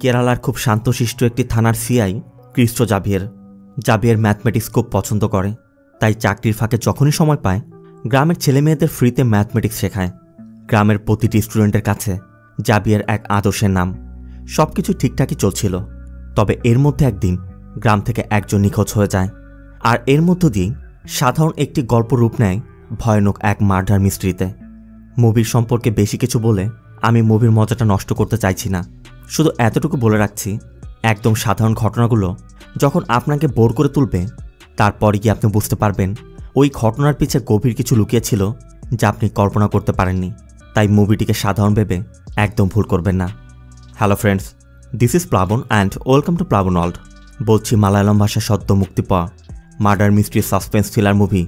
কেরালার খুব শান্তশিষ্ট একটি থানার সিআই ক্রিস্টো জাভিয়ের ম্যাথমেটিক্স খুব পছন্দ করে, তাই চাকরির ফাঁকে যখনই সময় পায় গ্রামের ছেলেমেয়েদের ফ্রিতে ম্যাথমেটিক্স শেখায়। গ্রামের প্রতিটি স্টুডেন্টের কাছে জাভিয়ের এক আদর্শের নাম। সবকিছু ঠিকঠাকই চলছিল, তবে এর মধ্যে একদিন গ্রাম থেকে একজন নিখোঁজ হয়ে যায়, আর এর মধ্য দিয়েই সাধারণ একটি গল্প রূপ নেয় ভয়ানক এক মার্ডার মিস্ট্রিতে। মুভির সম্পর্কে বেশি কিছু বলে আমি মুভির মজাটা নষ্ট করতে চাইছি না, শুধু এতটুকু বলে রাখছি, একদম সাধারণ ঘটনাগুলো যখন আপনাকে বোর করে তুলবে, তারপরে গিয়ে আপনি বুঝতে পারবেন ওই ঘটনার পিছে গভীর কিছু লুকিয়েছিল যা আপনি কল্পনা করতে পারেননি। তাই মুভিটিকে সাধারণ ভেবে একদম ভুল করবেন না। Hello friends, this is Plabon and welcome to Plabon world. বলছি মালায়ালাম ভাষায় সদ্য মুক্তি পাওয়া murder mystery suspense thriller movie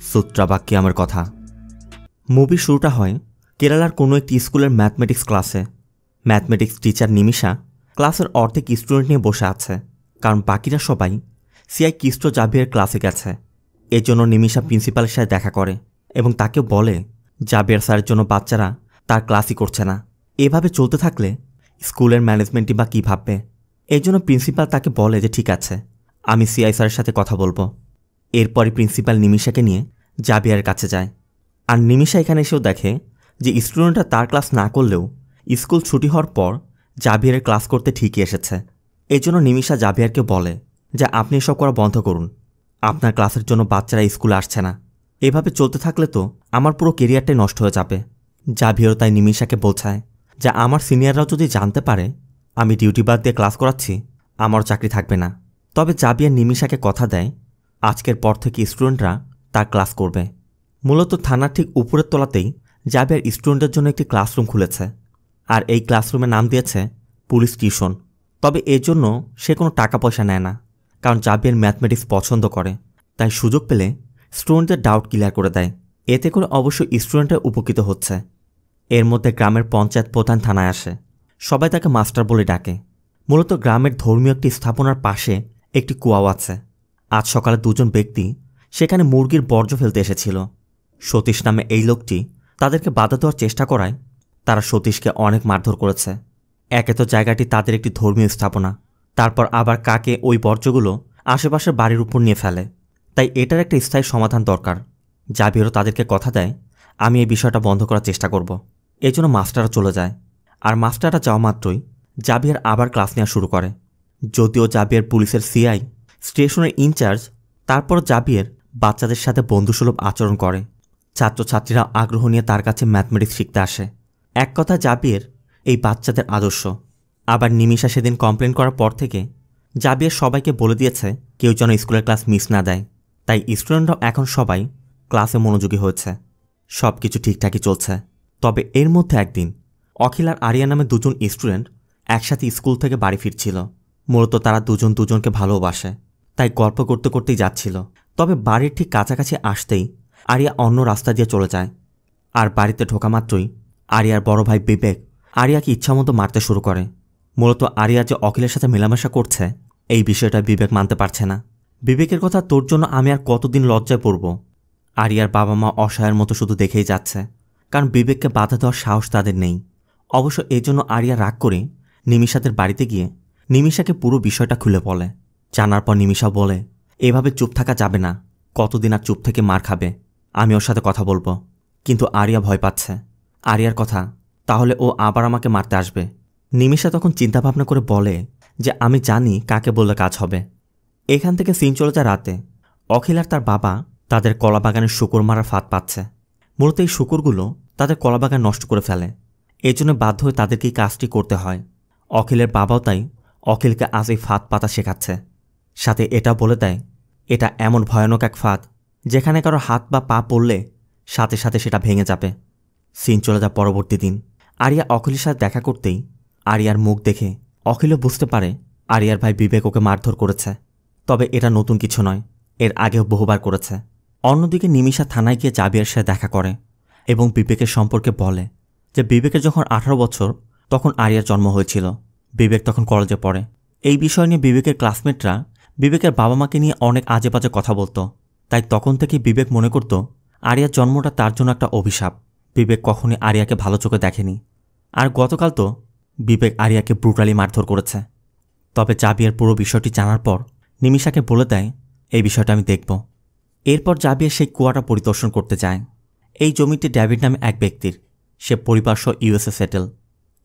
সূত্রাবাক্যমের কথা। মুভির শুরুটা হয় কেরালার কোনো একটি স্কুলের ম্যাথমেটিক্স ক্লাসে। ম্যাথমেটিক্স টিচার নিমিষা ক্লাসের অর্ধেক স্টুডেন্ট নিয়ে বসে আছে, কারণ বাকিরা সবাই সিআই ক্রিস্টো জাভিয়ের ক্লাসে গেছে। এর জন্য নিমিষা প্রিন্সিপালের সাথে দেখা করে এবং তাকে বলে জাভিয়ের স্যারের জন্য বাচ্চারা তার ক্লাসই করছে না। এভাবে চলতে থাকলে স্কুলের ম্যানেজমেন্টই বা কী ভাববে। এই জন্য প্রিন্সিপাল তাকে বলে যে ঠিক আছে, আমি সিআই স্যারের সাথে কথা বলবো। এরপরই প্রিন্সিপাল নিমিষাকে নিয়ে জাভিয়ের কাছে যায়, আর নিমিষা এখানে এসেও দেখে যে স্টুডেন্টরা তার ক্লাস না করলেও স্কুল ছুটি হওয়ার পর জাভিয়ের ক্লাস করতে ঠিকই এসেছে। এই জন্য নিমিষা জাভিয়ারকে বলে যে আপনি এসব করা বন্ধ করুন, আপনার ক্লাসের জন্য বাচ্চারা স্কুলে আসছে না। এভাবে চলতে থাকলে তো আমার পুরো কেরিয়ারটাই নষ্ট হয়ে যাবে। জাভিয়েরও তাই নিমিষাকে বোঝায় যে আমার সিনিয়ররাও যদি জানতে পারে আমি ডিউটি বাদ দিয়ে ক্লাস করাচ্ছি, আমারও চাকরি থাকবে না। তবে জাভিয়ার নিমিষাকে কথা দেয় আজকের পর থেকে স্টুডেন্টরা তার ক্লাস করবে। মূলত থানার ঠিক উপরের তলাতেই জাভিয়ার স্টুডেন্টদের জন্য একটি ক্লাসরুম খুলেছে, আর এই ক্লাসরুমের নাম দিয়েছে পুলিশ টিউশন। তবে এর জন্য সে কোনো টাকা পয়সা নেয় না, কারণ জাভিয়ার ম্যাথমেটিক্স পছন্দ করে, তাই সুযোগ পেলে স্টুডেন্টদের ডাউট ক্লিয়ার করে দেয়। এতে করে অবশ্য স্টুডেন্টরা উপকৃত হচ্ছে। এর মধ্যে গ্রামের পঞ্চায়েত প্রধান থানায় আসে, সবাই তাকে মাস্টার বলে ডাকে। মূলত গ্রামের ধর্মীয় একটি স্থাপনার পাশে একটি কুয়াও আছে। আজ সকালে দুজন ব্যক্তি সেখানে মুরগির বর্জ্য ফেলতে এসেছিল। সতীশ নামে এই লোকটি তাদেরকে বাধা দেওয়ার চেষ্টা করায় তারা সতীশকে অনেক মারধর করেছে। একে তো জায়গাটি তাদের একটি ধর্মীয় স্থাপনা, তারপর আবার কাকে ওই বর্জ্যগুলো আশেপাশের বাড়ির উপর নিয়ে ফেলে, তাই এটার একটা স্থায়ী সমাধান দরকার। জাভিয়েরও তাদেরকে কথা দেয় আমি এই বিষয়টা বন্ধ করার চেষ্টা করব। এই জন্য মাস্টাররা চলে যায়, আর মাস্টাররা যাওয়া মাত্রই জাভিয়ের আবার ক্লাস নেওয়া শুরু করে। যদিও জাভিয়ের পুলিশের সিআই, স্টেশনের ইনচার্জ, তারপর জাভিয়ের বাচ্চাদের সাথে বন্ধুসুলভ আচরণ করে। ছাত্রছাত্রীরা আগ্রহ নিয়ে তার কাছে ম্যাথমেটিক্স শিখতে আসে। এক কথা জাভিয়ের এই বাচ্চাদের আদর্শ। আবার নিমিষা সেদিন কমপ্লেন করার পর থেকে জাভিয়ের সবাইকে বলে দিয়েছে কেউ যেন স্কুলের ক্লাস মিস না দেয়, তাই স্টুডেন্টরাও এখন সবাই ক্লাসে মনোযোগী হয়েছে। সব কিছু ঠিকঠাকই চলছে। তবে এর মধ্যে একদিন অখিল আর আরিয়া নামে দুজন স্টুডেন্ট একসাথে স্কুল থেকে বাড়ি ফিরছিল। মূলত তারা দুজন দুজনকে ভালোবাসে, তাই গল্প করতে করতেই যাচ্ছিল। তবে বাড়ির ঠিক কাছাকাছি আসতেই আরিয়া অন্য রাস্তা দিয়ে চলে যায়, আর বাড়িতে ঢোকা মাত্রই আরিয়ার বড় ভাই বিবেক আরিয়াকে ইচ্ছামতো মারতে শুরু করে। মূলত আরিয়া যে অখিলের সাথে মেলামেশা করছে এই বিষয়টা বিবেক মানতে পারছে না। বিবেকের কথা তোর জন্য আমি আর কতদিন লজ্জায় পড়ব। আরিয়ার বাবা মা অসহায়ের মতো শুধু দেখেই যাচ্ছে, কারণ বিবেককে বাধা দেওয়ার সাহস তাদের নেই। অবশ্য এই জন্য আরিয়া রাগ করে নিমিষাদের বাড়িতে গিয়ে নিমিষাকে পুরো বিষয়টা খুলে বলে। জানার পর নিমিষা বলে এভাবে চুপ থাকা যাবে না, কতদিন আর চুপ থেকে মার খাবে, আমি ওর সাথে কথা বলবো। কিন্তু আরিয়া ভয় পাচ্ছে আরিয়ার কথা, তাহলে ও আবার আমাকে মারতে আসবে। নিমিষা তখন চিন্তাভাবনা করে বলে যে আমি জানি কাকে বললে কাজ হবে। এখান থেকে সিন চলে যায় রাতে। অখিল আর তার বাবা তাদের কলাবাগানের শুকর মারার ফাঁদ পাচ্ছে। মূলত এই শুকরগুলো তাদের কলাবাগান নষ্ট করে ফেলে, এই জন্য বাধ্য হয়ে তাদেরকে এই কাজটি করতে হয়। অখিলের বাবাও তাই অখিলকে আজ এই ফাঁদ পাতা শেখাচ্ছে, সাথে এটা বলে দেয় এটা এমন ভয়ানক এক ফাঁদ যেখানে কারো হাত বা পা পড়লে সাথে সাথে সেটা ভেঙে যাবে। সিন চলে যায় পরবর্তী দিন। আরিয়া অখিলের সাথে দেখা করতেই আরিয়ার মুখ দেখে অখিলও বুঝতে পারে আরিয়ার ভাই বিবেক ওকে মারধর করেছে। তবে এটা নতুন কিছু নয়, এর আগেও বহুবার করেছে। অন্যদিকে নিমিষা থানায় গিয়ে জাভিয়ের সাথে দেখা করে এবং বিবেকের সম্পর্কে বলে যে বিবেকের যখন 18 বছর তখন আরিয়ার জন্ম হয়েছিল। বিবেক তখন কলেজে পড়ে। এই বিষয় নিয়ে বিবেকের ক্লাসমেটরা বিবেকের বাবা মাকে নিয়ে অনেক আজে বাজে কথা বলতো, তাই তখন থেকেই বিবেক মনে করত আরিয়ার জন্মটা তার জন্য একটা অভিশাপ। বিবেক কখনই আরিয়াকে ভালো চোখে দেখেনি। আর গতকাল তো বিবেক আরিয়াকে ব্রুটালি মারধর করেছে। তবে জাবিয়ার পুরো বিষয়টি জানার পর নিমিষাকে বলে দেয়, এই বিষয়টা আমি দেখব। এরপর জাবিয়ার সেই কুয়াটা পরিদর্শন করতে যায়। এই জমিটি ডেভিড নামে এক ব্যক্তির, সে পরিবারসহ ইউএসএ সেটেল।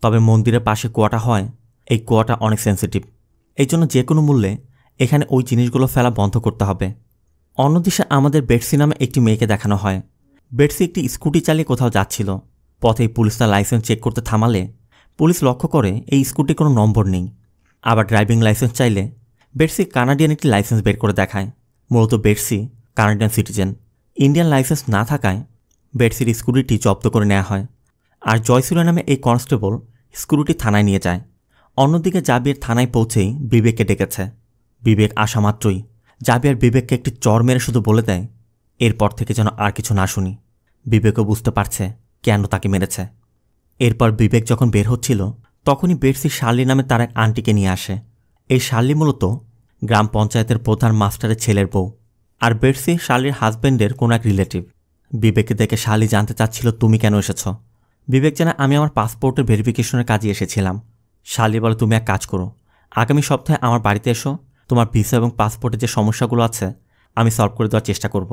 তবে মন্দিরের পাশে কুয়াটা হয়, এই কুয়াটা অনেক সেন্সিটিভ, এই জন্য যে কোনো মূল্যে এখানে ওই জিনিসগুলো ফেলা বন্ধ করতে হবে। অন্যদিকে আমাদের বেটসি নামে একটি মেয়েকে দেখানো হয়। বেটসি একটি স্কুটি চালিয়ে কোথাও যাচ্ছিল। পথেই পুলিশ তার লাইসেন্স চেক করতে থামালে পুলিশ লক্ষ্য করে এই স্কুটির কোনো নম্বর নেই। আবার ড্রাইভিং লাইসেন্স চাইলে বেটসি কানাডিয়ান একটি লাইসেন্স বের করে দেখায়। মূলত Betsy Canadian citizen. Indian licence না থাকায় বেটসির স্কুটিটি জব্দ করে নেওয়া হয়। আর জয়সুরিয়া নামে এই কনস্টেবল স্কুটিটি থানায় নিয়ে যায়। অন্যদিকে জাবিয়ার থানায় পৌঁছেই বিবেককে ডেকেছে। বিবেক আসা মাত্রই জাবিয়ার বিবেককে একটি চর মেরে শুধু বলে দেয়, এরপর থেকে যেন আর কিছু না শুনি। বিবেকও বুঝতে পারছে কেন তাকে মেরেছে। এরপর বিবেক যখন বের হচ্ছিল তখনই বেটসি শার্লি নামে তার এক আন্টিকে নিয়ে আসে। এই শার্লি মূলত গ্রাম পঞ্চায়েতের প্রধান মাস্টারের ছেলের বউ, আর বেটসি শার্লির হাজব্যান্ডের কোনো এক রিলেটিভ। বিবেককে দেখে শার্লি জানতে চাচ্ছিল, তুমি কেন এসেছ? বিবেক জানায়, আমি আমার পাসপোর্টের ভেরিফিকেশনের কাজে এসেছিলাম। শার্লি বলে, তুমি এক কাজ করো, আগামী সপ্তাহে আমার বাড়িতে এসো, তোমার ভিসা এবং পাসপোর্টের যে সমস্যাগুলো আছে আমি সলভ করে দেওয়ার চেষ্টা করব।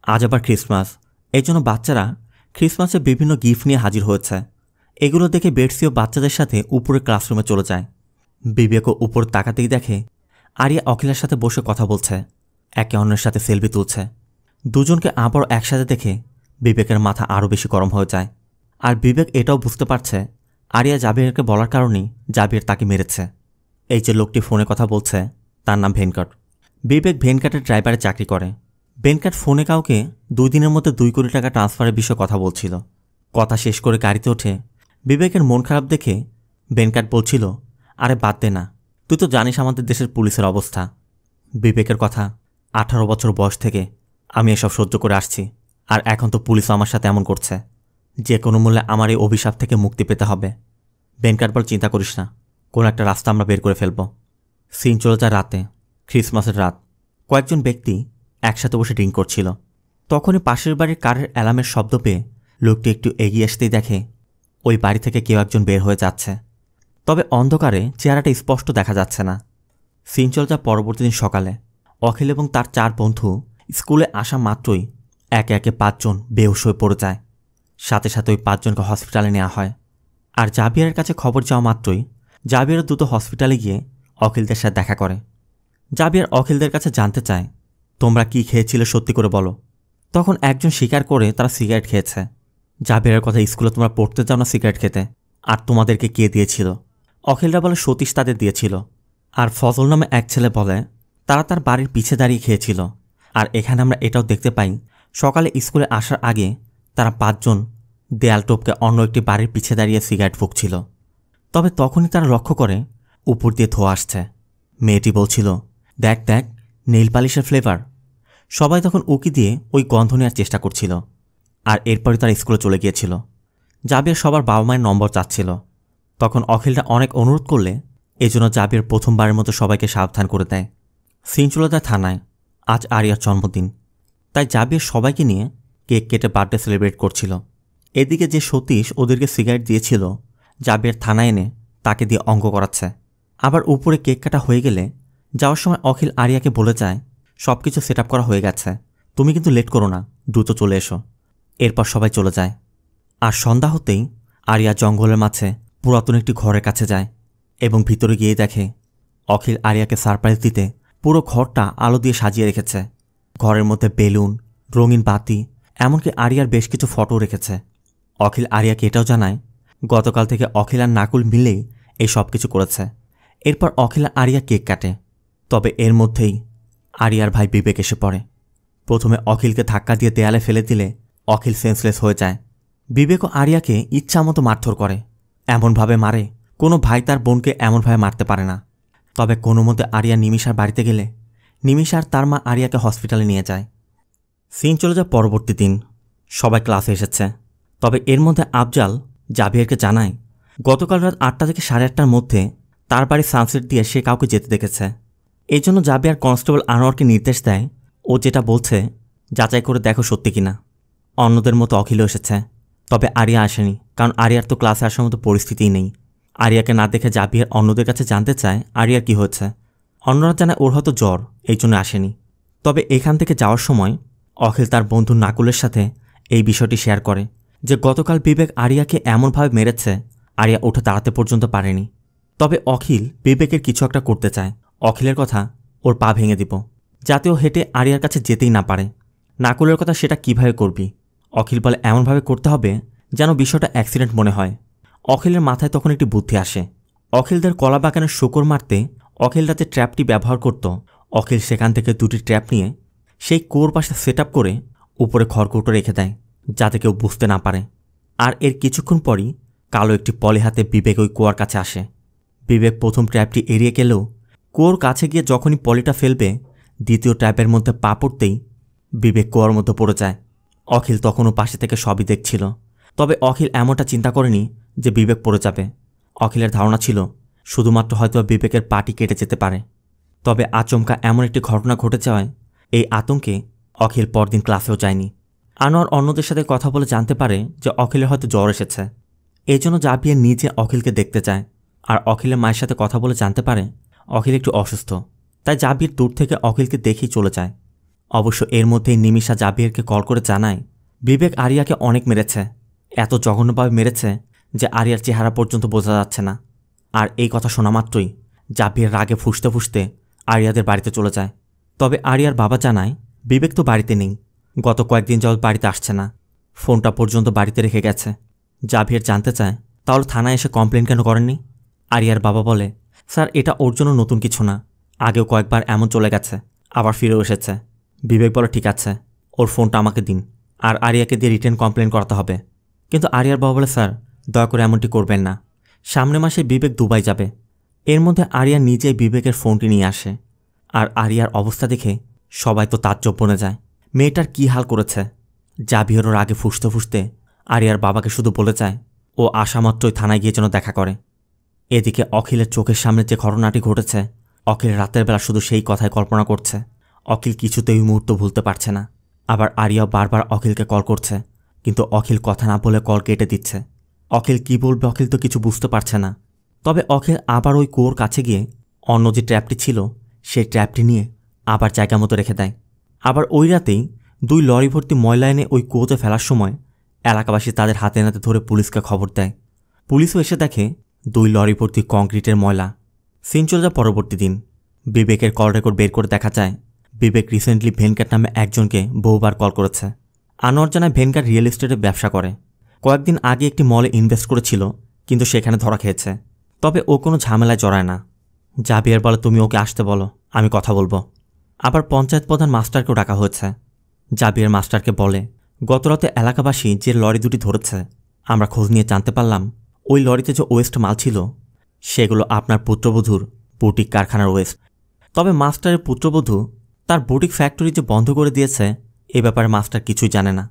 আজ আবার ক্রিসমাস, এই জন্য বাচ্চারা ক্রিসমাসে বিভিন্ন গিফট নিয়ে হাজির হয়েছে। এগুলো দেখে বেটসিও বাচ্চাদের সাথে উপরে ক্লাসরুমে চলে যায়। বিবেকও উপর তাকাতেই দেখে আরিয়া অখিলের সাথে বসে কথা বলছে, একে অন্যের সাথে সেলফি তুলছে। দুজনকে আবার একসাথে দেখে বিবেকের মাথা আরও বেশি গরম হয়ে যায়। আর বিবেক এটাও বুঝতে পারছে আরিয়া জাবিয়ারকে বলার কারণেই জাবিয়ার তাকে মেরেছে। এই যে লোকটি ফোনে কথা বলছে তার নাম ভেনকাট। বিবেক ভেনকাটের ড্রাইভারে চাকরি করে। ভেনকাট ফোনে কাউকে 2 দিনের মধ্যে 2 কোটি টাকা ট্রান্সফারের বিষয়ে কথা বলছিল। কথা শেষ করে গাড়িতে ওঠে বিবেকের মন খারাপ দেখে ভেনকাট বলছিল, আরে বাদ দে না, তুই তো জানিস আমাদের দেশের পুলিশের অবস্থা। বিবেকের কথা, 18 বছর বয়স থেকে আমি এসব সহ্য করে আসছি, আর এখন তো পুলিশও আমার সাথে এমন করছে। যে কোনো মূল্যে আমার এই অভিশাপ থেকে মুক্তি পেতে হবে। ভেনকাট বল, চিন্তা করিস না, কোনো একটা রাস্তা আমরা বের করে ফেলব। সিন চলে যায় রাতে, ক্রিসমাসের রাত। কয়েকজন ব্যক্তি একসাথে বসে ড্রিঙ্ক করছিল। তখনই পাশের বাড়ির কারের অ্যালার্মের শব্দ পেয়ে লোকটি একটু এগিয়ে আসতেই দেখে ওই বাড়ি থেকে কেউ একজন বের হয়ে যাচ্ছে। তবে অন্ধকারে চেহারাটা স্পষ্ট দেখা যাচ্ছে না। সিন চলে যায় পরবর্তী দিন সকালে। অখিল এবং তার 4 বন্ধু স্কুলে আসা মাত্রই একে একে 5 জন বেহুশ হয়ে পড়ে যায়। সাথে সাথে ওই 5 জনকে হসপিটালে নেওয়া হয়। আর জাবিয়ারের কাছে খবর যাওয়া মাত্রই জাবিয়ার দ্রুত হসপিটালে গিয়ে অখিলদের সাথে দেখা করে। জাবিয়ার অখিলদের কাছে জানতে চায়, তোমরা কি খেয়েছিলে সত্যি করে বলো। তখন একজন স্বীকার করে তারা সিগারেট খেয়েছে। জাবিয়ারের কথা, স্কুলে তোমরা পড়তে যাও না সিগারেট খেতে, আর তোমাদেরকে কে দিয়েছিল? অখিলরা বলে সতীশ তাদের দিয়েছিল। আর ফজল নামে এক ছেলে বলে তারা তার বাড়ির পিছে দাঁড়িয়ে খেয়েছিল। আর এখানে আমরা এটাও দেখতে পাই সকালে স্কুলে আসার আগে তারা 5 জন দেয়াল টোপকে অন্য একটি বাড়ির পিছে দাঁড়িয়ে সিগারেট ফুঁকছিল। তবে তখনই তারা লক্ষ্য করে উপর দিয়ে ধোঁয়া আসছে। মেয়েটি বলছিল, দেখ দেখ, নেইল পালিশের ফ্লেভার। সবাই তখন উকি দিয়ে ওই গন্ধ নেওয়ার চেষ্টা করছিল। আর এরপরই তারা স্কুলে চলে গিয়েছিল। জাবিয়ার সবার বাবা মায়ের নম্বর চাচ্ছিল। তখন অখিলরা অনেক অনুরোধ করলে এজন্য জাবিয়ার প্রথমবারের মতো সবাইকে সাবধান করে দেয়। সিন চলে যায় থানায়। আজ আরিয়ার জন্মদিন, তাই জাবিয়ার সবাইকে নিয়ে কেক কেটে বার্থডে সেলিব্রেট করছিল। এদিকে যে সতীশ ওদেরকে সিগারেট দিয়েছিল জাবিয়ার থানায় এনে তাকে দিয়ে অঙ্ক করাচ্ছে। আবার উপরে কেক কাটা হয়ে গেলে যাওয়ার সময় অখিল আরিয়াকে বলে যায়, সব কিছু সেট আপ করা হয়ে গেছে, তুমি কিন্তু লেট করো না, দ্রুত চলে এসো। এরপর সবাই চলে যায়। আর সন্ধ্যা হতেই আরিয়া জঙ্গলের মাঝে পুরাতন একটি ঘরের কাছে যায় এবং ভিতরে গিয়ে দেখে অখিল আরিয়াকে সারপ্রাইজ দিতে পুরো ঘরটা আলো দিয়ে সাজিয়ে রেখেছে। ঘরের মধ্যে বেলুন, রঙিন বাতি, এমনকি আরিয়ার বেশ কিছু ফটো রেখেছে। অখিল আরিয়াকে এটাও জানায় গতকাল থেকে অখিল আর নাকুল মিলেই এই সব কিছু করেছে। এরপর অখিল আরিয়া কেক কাটে। তবে এর মধ্যেই আরিয়ার ভাই বিবেক এসে পড়ে। প্রথমে অখিলকে ধাক্কা দিয়ে দেয়ালে ফেলে দিলে অখিল সেন্সলেস হয়ে যায়। বিবেক ও আরিয়াকে ইচ্ছামতো মারধর করে, এমনভাবে মারে কোনো ভাই তার বোনকে এমনভাবে মারতে পারে না। তবে কোনো মতে আরিয়া নিমিষার বাড়িতে গেলে নিমিষা আর তার মা আরিয়াকে হসপিটালে নিয়ে যায়। সিন চলে যায় পরবর্তী দিন। সবাই ক্লাসে এসেছে। তবে এর মধ্যে আফজাল জাবিয়ারকে জানায় গতকাল রাত 8টা থেকে 8:30টার মধ্যে তার বাড়ি সানসেট দিয়ে সে কাউকে যেতে দেখেছে। এই জন্য জাবিয়ার কনস্টেবল আনোয়ারকে নির্দেশ দেয় ও যেটা বলছে যাচাই করে দেখো সত্যি কিনা। অন্যদের মতো অখিলও এসেছে, তবে আরিয়া আসেনি, কারণ আরিয়ার তো ক্লাসে আসার মতো পরিস্থিতিই নেই। আরিয়াকে না দেখে জাভিয়ার অন্যদের কাছে জানতে চায় আরিয়ার কি হয়েছে। অন্যরা জানায় ওর হয়তো জ্বর, এই জন্য আসেনি। তবে এখান থেকে যাওয়ার সময় অখিল তার বন্ধু নাকুলের সাথে এই বিষয়টি শেয়ার করে যে গতকাল বিবেক আরিয়াকে এমনভাবে মেরেছে আরিয়া উঠে দাঁড়াতে পর্যন্ত পারেনি। তবে অখিল বিবেকের কিছু একটা করতে চায়। অখিলের কথা ওর পা ভেঙে দিব, যাতে ও হেঁটে আরিয়ার কাছে যেতেই না পারে। নাকুলের কথা সেটা কিভাবে করবি? অখিল বলে এমনভাবে করতে হবে যেন বিষয়টা অ্যাক্সিডেন্ট মনে হয়। অখিলের মাথায় তখন একটি বুদ্ধি আসে। অখিলদের কলা বাগানের শূকর মারতে অখিলরা যে ট্র্যাপটি ব্যবহার করত, অখিল সেখান থেকে দুটি ট্র্যাপ নিয়ে সেই কুয়োর পাশে সেট আপ করে উপরে খড়কুটো রেখে দেয়, যাতে কেউ বুঝতে না পারে। আর এর কিছুক্ষণ পরই কালো একটি পলি হাতে বিবেক ওই কুয়ার কাছে আসে। বিবেক প্রথম ট্র্যাপটি এড়িয়ে গেলেও কুয়োর কাছে গিয়ে যখনই পলিটা ফেলবে, দ্বিতীয় ট্র্যাপের মধ্যে পা পড়তেই বিবেক কুয়ার মধ্যে পড়ে যায়। অখিল তখনও পাশে থেকে সবই দেখছিল। তবে অখিল এমনটা চিন্তা করেনি যে বিবেক পড়ে যাবে। অখিলের ধারণা ছিল শুধুমাত্র হয়তো বিবেকের পাটি কেটে যেতে পারে। তবে আচমকা এমন একটি ঘটনা ঘটে যাওয়ায় এই আতঙ্কে অখিল পরদিন ক্লাসেও যায়নি। আনোয়ার অন্যদের সাথে কথা বলে জানতে পারে যে অখিলের হয়তো জ্বর এসেছে। এই জন্য জাভিয়ার নিজে অখিলকে দেখতে যায়। আর অখিলের মায়ের সাথে কথা বলে জানতে পারে অখিল একটু অসুস্থ। তাই জাভিয়ার দূর থেকে অখিলকে দেখেই চলে যায়। অবশ্য এর মধ্যেই নিমিষা জাভিয়ারকে কল করে জানায় বিবেক আরিয়াকে অনেক মেরেছে, এত জঘন্যভাবে মেরেছে যে আরিয়ার চেহারা পর্যন্ত বোঝা যাচ্ছে না। আর এই কথা শোনা মাত্রই জাভিয়ার রাগে ফুঁসতে ফুঁসতে আরিয়াদের বাড়িতে চলে যায়। তবে আরিয়ার বাবা জানায় বিবেক তো বাড়িতে নেই, গত কয়েকদিন যাবৎ বাড়িতে আসছে না, ফোনটা পর্যন্ত বাড়িতে রেখে গেছে। জাভিয়ার জানতে চায় তাহলে থানায় এসে কমপ্লেন কেন করেননি? আরিয়ার বাবা বলে, স্যার এটা ওর জন্য নতুন কিছু না, আগেও কয়েকবার এমন চলে গেছে, আবার ফিরেও এসেছে। বিবেক বলে, ঠিক আছে, ওর ফোনটা আমাকে দিন, আর আরিয়াকে দিয়ে রিটেন কমপ্লেন করাতে হবে। কিন্তু আরিয়ার বাবা বলে, স্যার দয়া করে এমনটি করবেন না, সামনের মাসে বিবেক দুবাই যাবে। এর মধ্যে আরিয়া নিজেই বিবেকের ফোনটি নিয়ে আসে। আর আরিয়ার অবস্থা দেখে সবাই তো তাজ্জব বনে যায়, মেয়েটার কি হাল করেছে। জাভিয়ারও আগে ফুঁসতে ফুঁসতে আরিয়ার বাবাকে শুধু বলে যায় ও আসামাত্রই থানায় গিয়ে যেন দেখা করে। এদিকে অখিলের চোখের সামনে যে ঘটনাটি ঘটেছে, অখিল রাতের বেলা শুধু সেই কথাই কল্পনা করছে। অখিল কিছুতেই মুহূর্ত ভুলতে পারছে না। আবার আরিয়াও বারবার অখিলকে কল করছে, কিন্তু অখিল কথা না বলে কল কেটে দিচ্ছে। অখিল কি বলবে অখিল তো কিছু বুঝতে পারছে না। তবে অখিল আবার ওই কুয়োর কাছে গিয়ে অন্য যে ট্র্যাপটি ছিল সেই ট্র্যাপটি নিয়ে আবার জায়গা মতো রেখে দেয়। আবার ওই রাতেই 2 লরি ভর্তি ময়লা এনে ওই কুয়োতে ফেলার সময় এলাকাবাসী তাদের হাতে নাতে ধরে পুলিশকে খবর দেয়। পুলিশও এসে দেখে 2 লরি ভর্তি কংক্রিটের ময়লা। সিন চলে যায় পরবর্তী দিন। বিবেকের কল রেকর্ড বের করে দেখা যায় বিবেক রিসেন্টলি ভেনক্যাট নামে একজনকে বহুবার কল করেছে। আনোয়ার জানায় ভেনক্যাট রিয়েল এস্টেটে ব্যবসা করে, কয়েকদিন আগে একটি মলে ইনভেস্ট করেছিল, কিন্তু সেখানে ধরা খেয়েছে। তবে ও কোনো ঝামেলায় জড়ায় না। জাভিয়ার বলে, তুমি ওকে আসতে বলো, আমি কথা বলবো। আবার পঞ্চায়েত প্রধান মাস্টারকেও ডাকা হয়েছে। জাভিয়ার মাস্টারকে বলে, গতরাতে এলাকাবাসী যে লরি দুটি ধরেছে, আমরা খোঁজ নিয়ে জানতে পারলাম ওই লরিতে যে ওয়েস্ট মাল ছিল সেগুলো আপনার পুত্রবধূর বুটিক কারখানার ওয়েস্ট। তবে মাস্টারের পুত্রবধূ তার বুটিক ফ্যাক্টরি যে বন্ধ করে দিয়েছে এ ব্যাপারে মাস্টার কিছুই জানে না।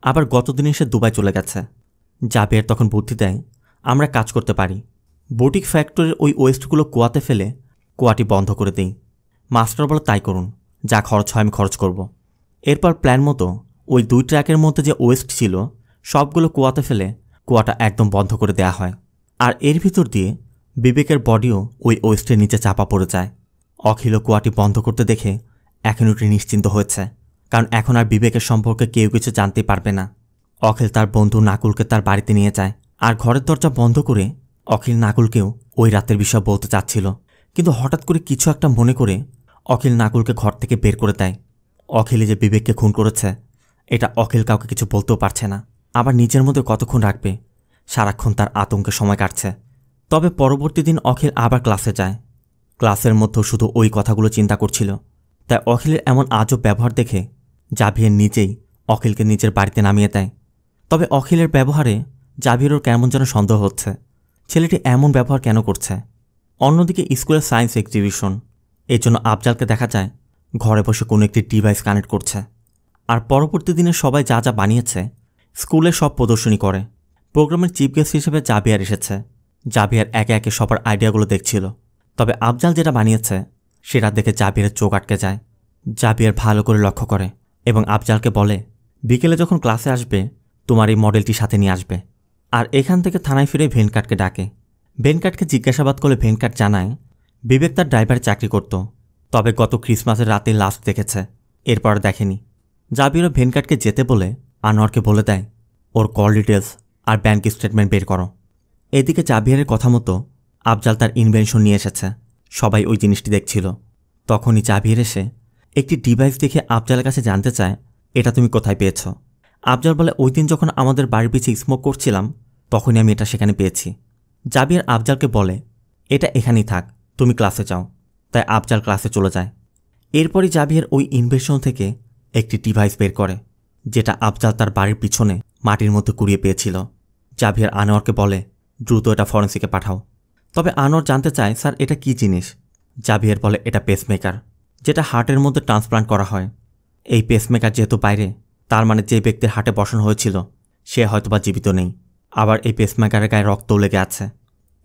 আবার গতদিনে সে দুবাই চলে গেছে। জাভিয়ার তখন বুদ্ধি দেয়, আমরা কাজ করতে পারি, বুটিক ফ্যাক্টরির ওই ওয়েস্টগুলো কুয়াতে ফেলে কুয়াটি বন্ধ করে দিই। মাস্টার বলে, তাই করুন, যা খরচ হয় আমি খরচ করব। এরপর প্ল্যান মতো ওই 2 ট্রাকের মধ্যে যে ওয়েস্ট ছিল সবগুলো কুয়াতে ফেলে কুয়াটা একদম বন্ধ করে দেয়া হয়। আর এর ভিতর দিয়ে বিবেকের বডিও ওই ওয়েস্টের নিচে চাপা পড়ে যায়। অখিলও কুয়াটি বন্ধ করতে দেখে এখন একটু নিশ্চিন্ত হয়েছে, কারণ এখন আর বিবেকের সম্পর্কে কেউ কিছু জানতে পারবে না। অখিল তার বন্ধু নাকুলকে তার বাড়িতে নিয়ে যায়। আর ঘরের দরজা বন্ধ করে অখিল নাকুলকেও ওই রাতের বিষয় বলতে চাচ্ছিল, কিন্তু হঠাৎ করে কিছু একটা মনে করে অখিল নাকুলকে ঘর থেকে বের করে দেয়। অখিল যে বিবেককে খুন করেছে এটা অখিল কাউকে কিছু বলতেও পারছে না। আবার নিজের মধ্যে কতক্ষণ রাখবে, সারাক্ষণ তার আতঙ্কে সময় কাটছে। তবে পরবর্তী দিন অখিল আবার ক্লাসে যায়। ক্লাসের মধ্যেও শুধু ওই কথাগুলো চিন্তা করছিল। তাই অখিলের এমন আজব ব্যবহার দেখে জাভিয়ার নিজেই অখিলকে নিজের বাড়িতে নামিয়ে দেয়। তবে অখিলের ব্যবহারে জাভিয়ারও কেমন যেন সন্দেহ হচ্ছে, ছেলেটি এমন ব্যবহার কেন করছে। অন্যদিকে স্কুলের সায়েন্স এক্সিবিশন, এই জন্য আফজালকে দেখা যায় ঘরে বসে কোনো একটি ডিভাইস কানেক্ট করছে। আর পরবর্তী দিনে সবাই যা যা বানিয়েছে স্কুলে সব প্রদর্শনী করে। প্রোগ্রামের চিফ গেস্ট হিসেবে জাভিয়ার এসেছে। জাভিয়ার একে একে সবার আইডিয়াগুলো দেখছিল। তবে আফজাল যেটা বানিয়েছে সেটা দেখে জাভিয়ারের চোখ আটকে যায়। জাভিয়ার ভালো করে লক্ষ্য করে এবং আফজালকে বলে, বিকেলে যখন ক্লাসে আসবে তোমার এই মডেলটি সাথে নিয়ে আসবে। আর এখান থেকে থানায় ফিরে ভেনকাটকে ডাকে। ভেনকাটকে জিজ্ঞাসাবাদ করলে ভেনকাট জানায় বিবেক তার ড্রাইভারে চাকরি করত, তবে গত ক্রিসমাসের রাতে লাস্ট দেখেছে, এরপর দেখেনি। জাবিরও ভেনকাটকে যেতে বলে আনোয়ারকে বলে দেয় ওর কল ডিটেলস আর ব্যাংক স্টেটমেন্ট বের করো। এদিকে জাবিয়ারের কথা মতো আফজাল তার ইনভেনশন নিয়ে এসেছে, সবাই ওই জিনিসটি দেখছিল। তখনই জাবিয়ার এসে একটি ডিভাইস দেখে আফজালের কাছে জানতে চায় এটা তুমি কোথায় পেয়েছ। আফজাল বলে ওই দিন যখন আমাদের বাড়ির পিছে স্মোক করছিলাম তখনই আমি এটা সেখানে পেয়েছি। জাবিয়ার আফজালকে বলে এটা এখানেই থাক, তুমি ক্লাসে যাও। তাই আফজাল ক্লাসে চলে যায়। এরপরই জাবিয়ার ওই ইনভেনশন থেকে একটি ডিভাইস বের করে, যেটা আফজাল তার বাড়ির পিছনে মাটির মধ্যে কুড়িয়ে পেয়েছিল। জাবিয়ার আনোয়ারকে বলে দ্রুত এটা ফরেন্সিকে পাঠাও। তবে আনোয়ার জানতে চায় স্যার এটা কি জিনিস। জাবিয়ার বলে এটা পেসমেকার, যেটা হার্টের মধ্যে ট্রান্সপ্লান্ট করা হয়। এই পেসমেকার যেহেতু বাইরে, তার মানে যে ব্যক্তির হার্টে বসানো হয়েছিল সে হয়তোবা জীবিত নেই। আবার এই পেসমেকারের গায়ে রক্তও লেগে আছে।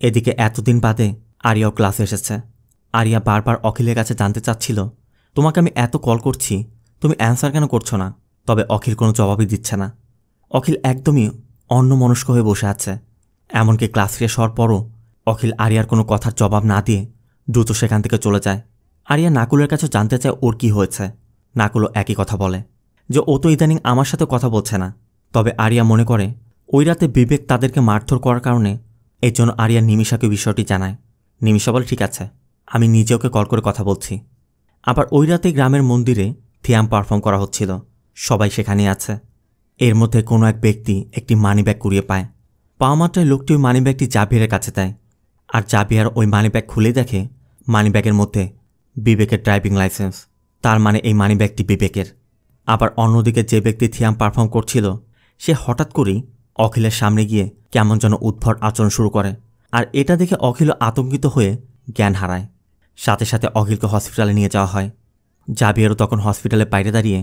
এদিকে এতদিন বাদে আরিয়াও ক্লাসে এসেছে। আরিয়া বারবার অখিলের কাছে জানতে চাচ্ছিল তোমাকে আমি এত কল করছি, তুমি অ্যান্সার কেন করছো না? তবে অখিল কোনো জবাবই দিচ্ছে না। অখিল একদমই অন্যমনস্ক হয়ে বসে আছে। এমনকি ক্লাস শেষ হওয়ার পরও অখিল আরিয়ার কোনো কথার জবাব না দিয়ে দ্রুত সেখান থেকে চলে যায়। আরিয়া নাকুলের কাছে জানতে চায় ওর কি হয়েছে। নাকুলও একই কথা বলে যে ও তো ইদানিং আমার সাথে কথা বলছে না। তবে আরিয়া মনে করে ওই রাতে বিবেক তাদেরকে মারধর করার কারণে এর জন্য আরিয়া নিমিষাকে বিষয়টি জানায়। নিমিষা বলে ঠিক আছে, আমি নিজে ওকে কল করে কথা বলছি। আবার ওই রাতে গ্রামের মন্দিরে থিয়াম পারফর্ম করা হচ্ছিল, সবাই সেখানেই আছে। এর মধ্যে কোনো এক ব্যক্তি একটি মানিব্যাগ কুড়িয়ে পায়। পাওয়া মাত্রায় লোকটি ওই মানিব্যাগটি জাবিয়ারের কাছে দেয়। আর জাবিয়ার ওই মানিব্যাগ খুলে দেখে মানিব্যাগের মধ্যে বিবেকের ড্রাইভিং লাইসেন্স। তার মানে এই মানিব্যাগটি বিবেকের। আবার অন্যদিকে যে ব্যক্তি থিয়াম পারফর্ম করছিল সে হঠাৎ করেই অখিলের সামনে গিয়ে কেমন যেন উদ্ভট আচরণ শুরু করে। আর এটা দেখে অখিল আতঙ্কিত হয়ে জ্ঞান হারায়। সাথে সাথে অখিলকে হসপিটালে নিয়ে যাওয়া হয়। জাবিয়ারও তখন হসপিটালে বাইরে দাঁড়িয়ে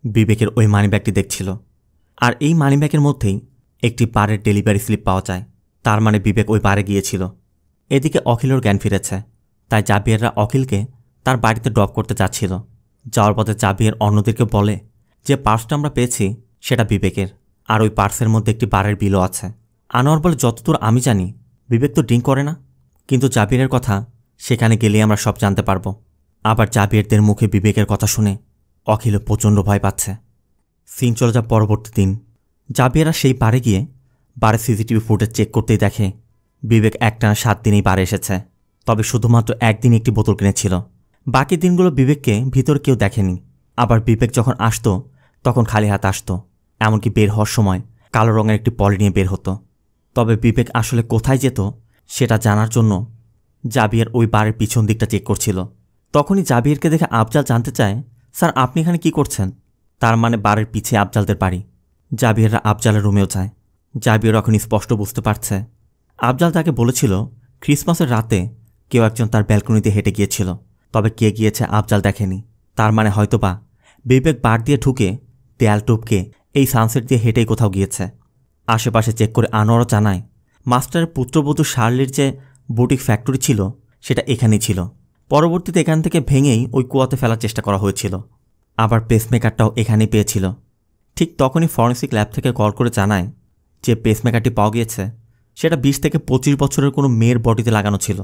বিবেকের ওই মানিব্যাগটি দেখছিল। আর এই মানিব্যাগের মধ্যেই একটি বারের ডেলিভারি স্লিপ পাওয়া যায়। তার মানে বিবেক ওই বারে গিয়েছিল। এদিকে অখিলের জ্ঞান ফিরেছে, তাই জাবিয়াররা অখিলকে তার বাড়িতে ড্রপ করতে যাচ্ছিল। যাওয়ার পথে জাবিয়ার অন্যদেরকে বলে যে পার্সটা আমরা পেয়েছি সেটা বিবেকের, আর ওই পার্সের মধ্যে একটি বারের বিলও আছে। আনোয়ার বলে যতদূর আমি জানি বিবেক তো ড্রিঙ্ক করে না, কিন্তু জাবিয়ারের কথা সেখানে গেলেই আমরা সব জানতে পারবো। আবার জাবিয়ারদের মুখে বিবেকের কথা শুনে অখিল প্রচণ্ড ভয় পাচ্ছে। সিন চলে যা পরবর্তী দিন। জাবিয়াররা সেই বারে গিয়ে বারে সিসিটিভি ফুটেজ চেক করতেই দেখে বিবেক একটানা 7 দিনেই বারে এসেছে। তবে শুধুমাত্র একদিন একটি বোতল কিনেছিল। বাকি দিনগুলো বিবেককে ভিতরে কেউ দেখেনি। আবার বিবেক যখন আসতো তখন খালি হাত আসতো, এমনকি বের হওয়ার সময় কালো রঙের একটি পলি নিয়ে বের হতো। তবে বিবেক আসলে কোথায় যেত সেটা জানার জন্য জাবিয়ার ওই বারের পিছন দিকটা চেক করছিল। তখনই জাবিয়ারকে দেখে আফজাল জানতে চায় স্যার আপনি এখানে কি করছেন? তার মানে বারের পিছে আফজালদের বাড়ি। জাবিয়াররা আফজালের রুমেও যায়। জাবিয়ার এখন স্পষ্ট বুঝতে পারছে আফজাল তাকে বলেছিল ক্রিসমাসের রাতে কেউ একজন তার ব্যালকনিতে হেঁটে গিয়েছিল। তবে কে গিয়েছে আফজাল দেখেনি। তার মানে হয়তোবা বিবেক বার দিয়ে ঢুকে দেয়াল টুপকে এই সানসেট দিয়ে হেঁটেই কোথাও গিয়েছে। আশেপাশে চেক করে আনোয়ারও জানায় মাস্টারের পুত্রবধূ শার্লির যে বুটিক ফ্যাক্টরি ছিল সেটা এখানেই ছিল। পরবর্তীতে এখান থেকে ভেঙেই ওই কুয়াতে ফেলার চেষ্টা করা হয়েছিল। আবার পেসমেকারটাও এখানেই পেয়েছিল। ঠিক তখনই ফরেন্সিক ল্যাব থেকে কল করে জানায় যে পেসমেকারটি পাওয়া গিয়েছে সেটা 20 থেকে 25 বছরের কোনো মেয়ের বডিতে লাগানো ছিল।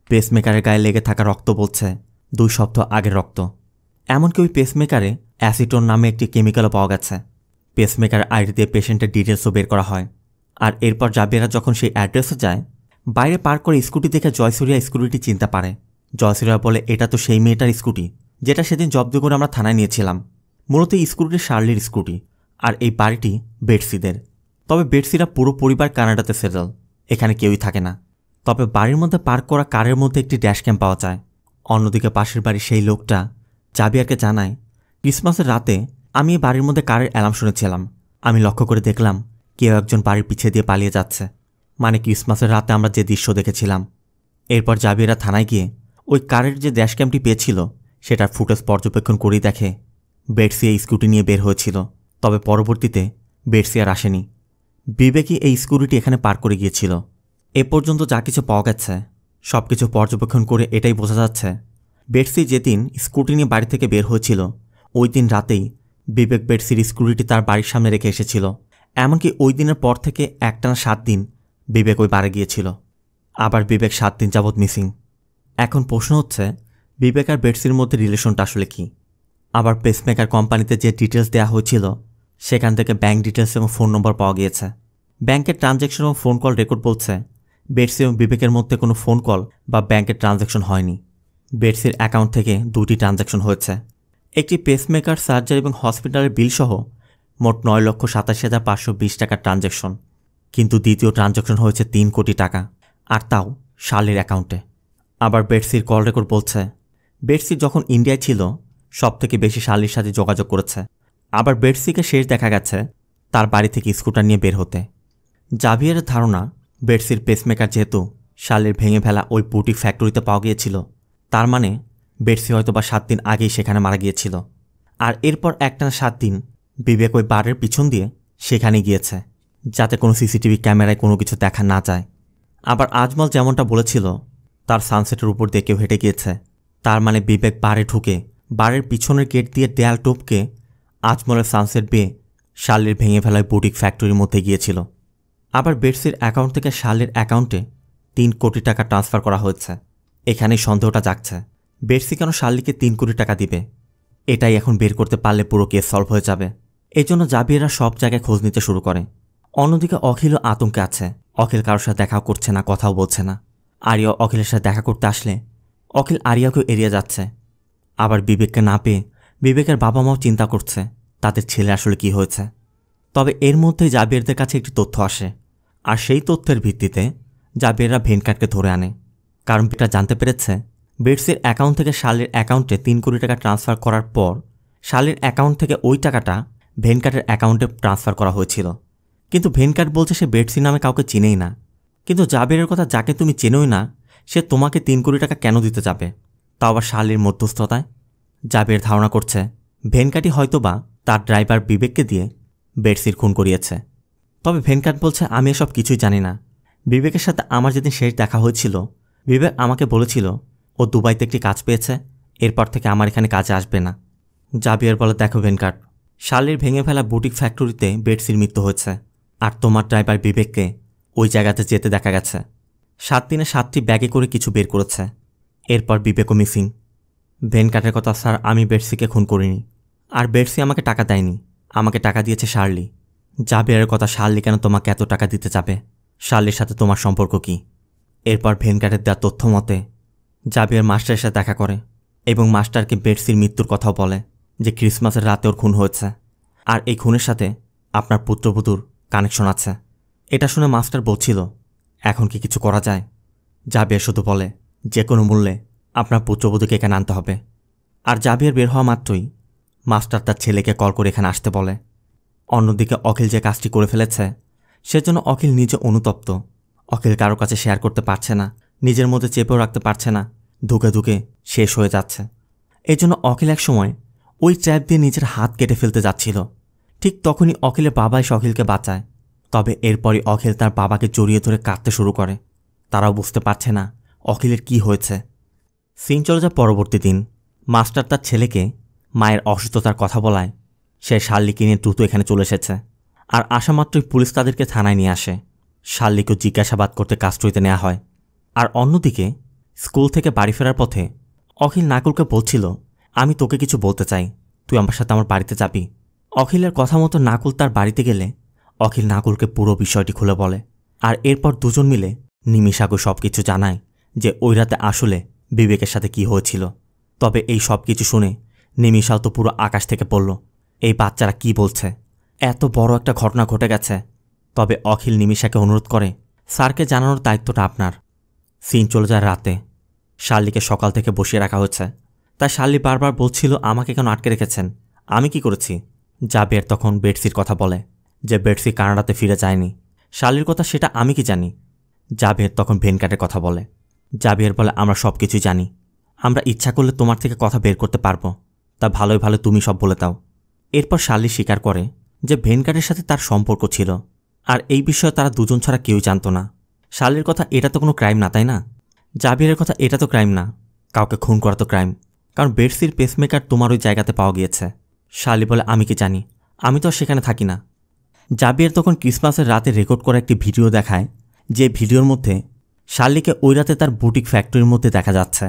পেসমেকারের গায়ে লেগে থাকা রক্ত বলছে 2 সপ্তাহ আগের রক্ত। এমনকি ওই পেসমেকারে অ্যাসিটোন নামে একটি কেমিক্যালও পাওয়া গেছে। পেসমেকার আইডি দিয়ে পেশেন্টের ডিটেলসও বের করা হয়। আর এরপর জাবিয়ারা যখন সেই অ্যাড্রেসে যায় বাইরে পার্ক করে স্কুটি দেখে জয়সুরিয়া স্কুটিটি চিনতে পারে। জয়সুরিয়া বলে এটা তো সেই মেয়েটার স্কুটি যেটা সেদিন জব্দ করে আমরা থানায় নিয়েছিলাম। মূলত এই স্কুটিটি শার্লির স্কুটি আর এই বাড়িটি বেটসিদের। তবে বেটসিরা পুরো পরিবার কানাডাতে সেটেল, এখানে কেউই থাকে না। তবে বাড়ির মধ্যে পার্ক করা কারের মধ্যে একটি ড্যাশ ক্যাম পাওয়া যায়। অন্যদিকে পাশের বাড়ির সেই লোকটা জাবিয়ারকে জানায় ক্রিসমাসের রাতে আমি এই বাড়ির মধ্যে কারের অ্যালার্ম শুনেছিলাম। আমি লক্ষ্য করে দেখলাম কেউ একজন বাড়ির পিছিয়ে দিয়ে পালিয়ে যাচ্ছে, মানে ক্রিসমাসের রাতে আমরা যে দৃশ্য দেখেছিলাম। এরপর জাবিয়ারা থানায় গিয়ে ওই কারের যে ড্যাশ ক্যামটি পেয়েছিল সেটার ফুটেজ পর্যবেক্ষণ করেই দেখে বেটসি এই স্কুটি নিয়ে বের হয়েছিল। তবে পরবর্তীতে বেটসি আর আসেনি। বিবেকই এই স্কুটিটি এখানে পার্ক করে গিয়েছিল। এ পর্যন্ত যা কিছু পাওয়া গেছে সব কিছু পর্যবেক্ষণ করে এটাই বোঝা যাচ্ছে বেটসি যেদিন স্কুটি নিয়ে বাড়ি থেকে বের হয়েছিল ওই দিন রাতেই বিবেক বেটসির স্কুটিটি তার বাড়ির সামনে রেখে এসেছিল। এমনকি ওই দিনের পর থেকে একটানা 7 দিন বিবেক ওই বারে গিয়েছিল। আবার বিবেক 7 দিন যাবৎ মিসিং। এখন প্রশ্ন হচ্ছে বিবেক আর বেটসির মধ্যে রিলেশনটা আসলে কি? আবার পেসমেকার কোম্পানিতে যে ডিটেলস দেওয়া হয়েছিল সেখান থেকে ব্যাঙ্ক ডিটেলস এবং ফোন নম্বর পাওয়া গিয়েছে। ব্যাংকের ট্রানজ্যাকশন এবং ফোন কল রেকর্ড বলছে বেটসি এবং বিবেকের মধ্যে কোনো ফোন কল বা ব্যাংকের ট্রানজ্যাকশন হয়নি। বেটসির অ্যাকাউন্ট থেকে 2টি ট্রানজ্যাকশন হয়েছে, একটি পেসমেকার, সার্জারি এবং হসপিটালের বিল সহ মোট 9,87,520 টাকার ট্রানজ্যাকশন। কিন্তু দ্বিতীয় ট্রানজ্যাকশন হয়েছে 3 কোটি টাকা, আর তাও শার্লির অ্যাকাউন্টে। আবার বেটসির কল রেকর্ড বলছে বেটসি যখন ইন্ডিয়ায় ছিল সবথেকে বেশি শার্লির সাথে যোগাযোগ করেছে। আবার বেটসিকে শেষ দেখা গেছে তার বাড়ি থেকে স্কুটার নিয়ে বের হতে। জাভিয়ারের ধারণা বেটসির পেসমেকার যেহেতু শার্লির ভেঙে ফেলা ওই বুটিক ফ্যাক্টরিতে পাওয়া গিয়েছিল, তার মানে বেটসি হয়তোবা 7 দিন আগেই সেখানে মারা গিয়েছিল। আর এরপর একটানা 7 দিন বিবেক ওই বারের পিছন দিয়ে সেখানে গিয়েছে যাতে কোনো সিসিটিভি ক্যামেরায় কোনো কিছু দেখা না যায়। আবার আজমল যেমনটা বলেছিল তার সানসেটের উপর দিয়ে কেউ হেঁটে গিয়েছে, তার মানে বিবেক বারে ঢুকে বারের পিছনের গেট দিয়ে দেয়াল টপকে আজমলের সানসেট বেয়ে শার্লির ভেঙে ফেলায় বুটিক ফ্যাক্টরির মধ্যে গিয়েছিল। আবার বেটসির অ্যাকাউন্ট থেকে শার্লির অ্যাকাউন্টে 3 কোটি টাকা ট্রান্সফার করা হয়েছে। এখানেই সন্দেহটা জাগছে বেটসি কেন শার্লিকে 3 কোটি টাকা দিবে। এটাই এখন বের করতে পারলে পুরো কেস সলভ হয়ে যাবে। এই জন্য জাভিয়েররা সব জায়গায় খোঁজ নিতে শুরু করে। অন্যদিকে অখিলও আতঙ্কে আছে। অখিল কারোর সাথে দেখাও করছে না, কথাও বলছে না। আরিয়া অখিলের সাথে দেখা করতে আসলে অখিল আরিয়াকেও এড়িয়ে যাচ্ছে। আবার বিবেককে না পেয়ে বিবেকের বাবা মাও চিন্তা করছে তাদের ছেলে আসলে কি হয়েছে। তবে এর মধ্যেই জাভিয়েরদের কাছে একটি তথ্য আসে, আর সেই তথ্যের ভিত্তিতে জাভিয়েররা ভেনকাটকে ধরে আনে। কারণ এটা জানতে পেরেছে বেটসির অ্যাকাউন্ট থেকে শার্লির অ্যাকাউন্টে 3 কোটি টাকা ট্রান্সফার করার পর শার্লির অ্যাকাউন্ট থেকে ওই টাকাটা ভেনকাটের অ্যাকাউন্টে ট্রান্সফার করা হয়েছিল। কিন্তু ভেনকাট বলছে সে বেটসি নামে কাউকে চিনেই না। কিন্তু জাভিয়েরের কথা, যাকে তুমি চেনোই না সে তোমাকে 3 কোটি টাকা কেন দিতে যাবে, তাও আবার শার্লির মধ্যস্থতায়? জাভিয়ের ধারণা করছে ভেনকাটই হয়তোবা তার ড্রাইভার বিবেককে দিয়ে বেটসির খুন করিয়েছে। তবে ভেনকাট বলছে আমি এসব কিছুই জানি না। বিবেকের সাথে আমার যেদিন শেষ দেখা হয়েছিল বিবেক আমাকে বলেছিল ও দুবাইতে একটি কাজ পেয়েছে, এরপর থেকে আমার এখানে কাজে আসবে না। জাভিয়ের বলে দেখো ভেনকাট, শার্লির ভেঙে ফেলা বুটিক ফ্যাক্টরিতে বেটসির মৃত্যু হয়েছে, আর তোমার ড্রাইভার বিবেককে ওই জায়গাতে যেতে দেখা গেছে। 7 দিনে 7টি ব্যাগে করে কিছু বের করেছে। এরপর বিবেকও মিসিং। ভেনকাটের কথা, স্যার আমি বেটসিকে খুন করিনি, আর বেটসি আমাকে টাকা দেয়নি, আমাকে টাকা দিয়েছে শার্লি। জাভিয়েরের কথা, শার্লি কেন তোমাকে এত টাকা দিতে যাবে? শার্লির সাথে তোমার সম্পর্ক কি? এরপর ভেনকাটের দেওয়া তথ্য মতে জাভিয়ের মাস্টারের সাথে দেখা করে এবং মাস্টারকে বেটসির মৃত্যুর কথাও বলে যে ক্রিসমাসের রাতে ওর খুন হয়েছে, আর এই খুনের সাথে আপনার পুত্রবধূর কানেকশন আছে। এটা শুনে মাস্টার বলছিল এখন কি কিছু করা যায়? জাভিয়ের শুধু বলে যে কোনো মূল্যে আপনার পুত্রবধূকে এখানে আনতে হবে। আর জাভিয়ের বের হওয়া মাত্রই মাস্টার তার ছেলেকে কল করে এখানে আসতে বলে। অন্যদিকে অখিল যে কাজটি করে ফেলেছে সেজন্য অখিল নিজে অনুতপ্ত। অখিল কারো কাছে শেয়ার করতে পারছে না, নিজের মধ্যে চেপেও রাখতে পারছে না, ধুকে ধুকে শেষ হয়ে যাচ্ছে। এই জন্য অখিল এক সময় ওই ট্র্যাপ দিয়ে নিজের হাত কেটে ফেলতে যাচ্ছিল। ঠিক তখনই অখিলের বাবা এসে অখিলকে বাঁচায়। তবে এরপরই অখিল তার বাবাকে জড়িয়ে ধরে কাঁদতে শুরু করে। তারাও বুঝতে পারছে না অখিলের কি হয়েছে। সিন চলে যায় পরবর্তী দিন। মাস্টার তার ছেলেকে মায়ের অসুস্থতার কথা বলায় সে শার্লিকে নিয়ে দ্রুত এখানে চলে এসেছে। আর আসা মাত্রই পুলিশ তাদেরকে থানায় নিয়ে আসে। শার্লিকেও জিজ্ঞাসাবাদ করতে কাস্টডিতে নেওয়া হয়। আর অন্যদিকে স্কুল থেকে বাড়ি ফেরার পথে অখিল নাকুলকে বলছিল আমি তোকে কিছু বলতে চাই, তুই আমার সাথে আমার বাড়িতে যাবি। অখিলের কথা মতো নাকুল তার বাড়িতে গেলে অখিল নাকুলকে পুরো বিষয়টি খুলে বলে। আর এরপর দুজন মিলে নিমিষাকে সব কিছু জানায় যে ওই রাতে আসলে বিবেকের সাথে কি হয়েছিল। তবে এই সব কিছু শুনে নিমিষাও তো পুরো আকাশ থেকে পড়ল। এই বাচ্চারা কি বলছে, এত বড় একটা ঘটনা ঘটে গেছে। তবে অখিল নিমিষাকে অনুরোধ করে স্যারকে জানানোর দায়িত্বটা আপনার। সিন চলে যায় রাতে। শার্লিকে সকাল থেকে বসিয়ে রাখা হচ্ছে। তাই শার্লি বারবার বলছিল আমাকে কেন আটকে রেখেছেন, আমি কি করেছি? জাভিয়ের তখন বেটসির কথা বলে যে বেটসি কানাডাতে ফিরে যায়নি। শার্লির কথা সেটা আমি কি জানি? জাভিয়ের তখন ভেনকাটের কথা বলে। জাভিয়ের বলে আমরা সব কিছুই জানি, আমরা ইচ্ছা করলে তোমার থেকে কথা বের করতে পারবো, তা ভালোই ভালো তুমি সব বলে দাও। এরপর শার্লি স্বীকার করে যে ভেনকাটের সাথে তার সম্পর্ক ছিল, আর এই বিষয়ে তারা দুজন ছাড়া কেউই জানত না। শার্লির কথা এটা তো কোনো ক্রাইম না, তাই না? জাভিয়েরের কথা এটা তো ক্রাইম না, কাউকে খুন করা তো ক্রাইম, কারণ বেটসির পেসমেকার তোমার ওই জায়গাতে পাওয়া গিয়েছে। শার্লি বলে আমি কি জানি, আমি তো সেখানে থাকি না। জাভিয়ের তখন ক্রিসমাসের রাতে রেকর্ড করা একটি ভিডিও দেখায়, যে ভিডিওর মধ্যে শার্লিকে ওই রাতে তার বুটিক ফ্যাক্টরির মধ্যে দেখা যাচ্ছে।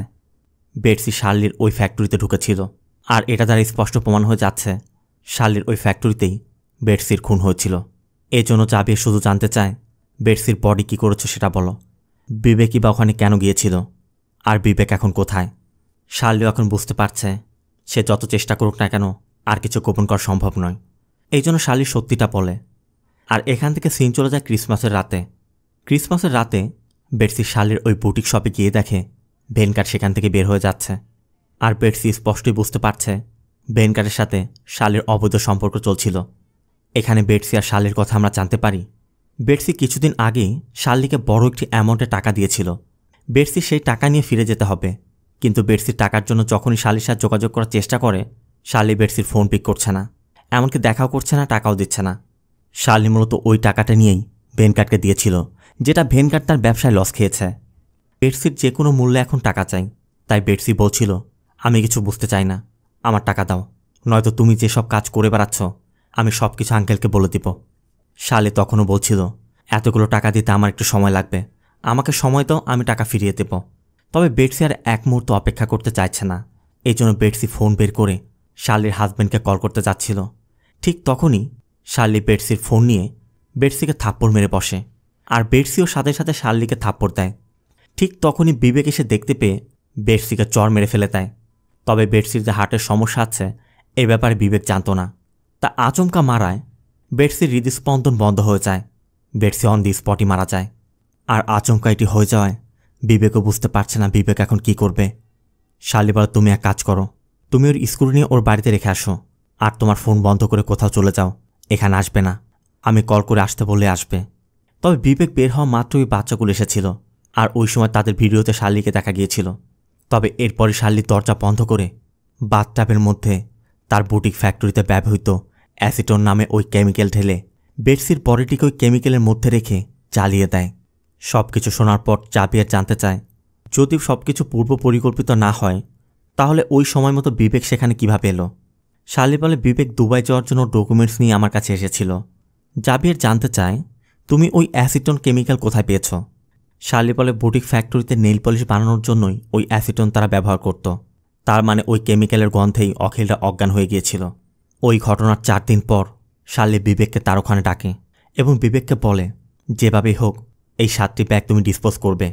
বেটসি শার্লির ওই ফ্যাক্টরিতে ঢুকেছিল, আর এটা দ্বারা স্পষ্ট প্রমাণ হয়ে যাচ্ছে শার্লির ওই ফ্যাক্টরিতেই বেটসির খুন হয়েছিল। এজন্য জাভিয়ার শুধু জানতে চায়, বেটসির বডি কী করেছে সেটা বলো। বিবেকই বা ওখানে কেন গিয়েছিল, আর বিবেক এখন কোথায়? শার্লিও এখন বুঝতে পারছে সে যত চেষ্টা করুক না কেন আর কিছু গোপন করা সম্ভব নয়। এই জন্য শার্লি সত্যিটা বলে। আর এখান থেকে সিন চলে যায় ক্রিসমাসের রাতে। ক্রিসমাসের রাতে বেটসি শার্লির ওই বুটিক শপে গিয়ে দেখে ভেনকাট সেখান থেকে বের হয়ে যাচ্ছে। আর বেটসি স্পষ্টই বুঝতে পারছে ভেনকাটের সাথে শার্লির অবৈধ সম্পর্ক চলছিল। এখানে বেটসি আর শার্লির কথা আমরা জানতে পারি। বেটসি কিছুদিন আগেই শার্লিকে বড় একটি অ্যামাউন্টে টাকা দিয়েছিল। বেটসি সেই টাকা নিয়ে ফিরে যেতে হবে, কিন্তু বেটসির টাকার জন্য যখনই শার্লির সাথে যোগাযোগ করার চেষ্টা করে, শার্লি বেটসির ফোন পিক করছে না, এমনকি দেখাও করছে না, টাকাও দিচ্ছে না। শার্লি মূলত ওই টাকাটা নিয়েই ভেনকাটকে দিয়েছিল, যেটা ভেনকাট তার ব্যবসায় লস খেয়েছে। বেটসির যে কোনো মূল্যে এখন টাকা চাই, তাই বেটসি বলছিল, আমি কিছু বুঝতে চাই না, আমার টাকা দাও, নয়তো তুমি যেসব কাজ করে বেড়াচ্ছ আমি সব কিছু আঙ্কেলকে বলে দিব। শার্লি তখনও বলছিল, এতগুলো টাকা দিতে আমার একটু সময় লাগবে, আমাকে সময় দাও, আমি টাকা ফিরিয়ে দেব। তবে বেটসি আর এক মুহূর্ত অপেক্ষা করতে চাইছে না। এই জন্য বেটসি ফোন বের করে শার্লির হাজব্যান্ডকে কল করতে যাচ্ছিল। ঠিক তখনই শার্লি বেটসির ফোন নিয়ে বেটসিকে থাপ্পড় মেরে বসে, আর বেটসিও সাথে সাথে শার্লিকে থাপ্পড় দেয়। ঠিক তখনই বিবেক এসে দেখতে পেয়ে বেটসিকে চড় মেরে ফেলে দেয়। তবে বেটসির যে হার্টের সমস্যা আছে এই ব্যাপারে বিবেক জানত না। তা আচমকা মারায় বেটসির হৃদস্পন্দন বন্ধ হয়ে যায়। বেটসি অন দি স্পটই মারা যায়। আর আচমকা এটি হয়ে যাওয়ায় বিবেকও বুঝতে পারছে না বিবেক এখন কি করবে। শার্লি বলে, তুমি এক কাজ করো, তুমি ওর স্কুল নিয়ে ওর বাড়িতে রেখে আসো, আর তোমার ফোন বন্ধ করে কোথাও চলে যাও, এখানে আসবে না, আমি কল করে আসতে বললে আসবে। তবে বিবেক বের হওয়া মাত্র ওই বাচ্চাগুলো এসেছিল, আর ওই সময় তাদের ভিডিওতে শার্লিকে দেখা গিয়েছিল। তবে এরপরে শার্লি দরজা বন্ধ করে বাথটাবের মধ্যে তার বুটিক ফ্যাক্টরিতে ব্যবহৃত অ্যাসিটন নামে ওই কেমিক্যাল ঢেলে বেটসির বডিটিকে ওই কেমিক্যালের মধ্যে রেখে জ্বালিয়ে দেয়। সব কিছু শোনার পর জাভিয়ার জানতে চায়, যদি সব কিছু পূর্ব পরিকল্পিত না হয় তাহলে ওই সময় মতো বিবেক সেখানে কিভাবে এলো। শার্লি বলে, বিবেক দুবাই যাওয়ার জন্য ডকুমেন্টস নিয়ে আমার কাছে এসেছিল। জাভিয়ার জানতে চায়, তুমি ওই অ্যাসিটন কেমিক্যাল কোথায় পেয়েছ? শার্লি বলে, বুটিক ফ্যাক্টরিতে নেইল পলিশ বানানোর জন্যই ওই অ্যাসিটন তারা ব্যবহার করত। তার মানে ওই কেমিক্যালের গন্ধেই অখিলরা অজ্ঞান হয়ে গিয়েছিল। ওই ঘটনার 4 দিন পর শার্লি বিবেককে তার ওখানে ডাকে এবং বিবেককে বলে, যেভাবেই হোক এই 7টি ব্যাগ তুমি ডিসপোজ করবে।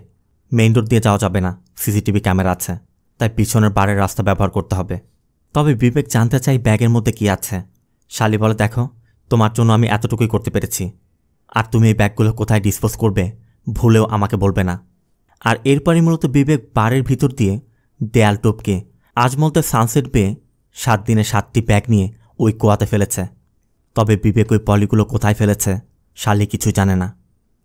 মেইন রোড দিয়ে যাওয়া যাবে না, সিসিটিভি ক্যামেরা আছে, তাই পিছনের বাড়ির রাস্তা ব্যবহার করতে হবে। তবে বিবেক জানতে চাই ব্যাগের মধ্যে কি আছে। শার্লি বলে, দেখো, তোমার জন্য আমি এতটুকুই করতে পেরেছি, আর তুমি এই ব্যাগগুলো কোথায় ডিসপোজ করবে ভুলেও আমাকে বলবে না। আর এরপরই মূলত বিবেক বাড়ির ভিতর দিয়ে দেয়াল টপকে আজমলতে সানসেট বেয়ে 7 দিনে 7টি ব্যাগ নিয়ে ওই কুয়াতে ফেলেছে। তবে বিবেক ওই পলিগুলো কোথায় ফেলেছে শার্লি কিছু জানে না।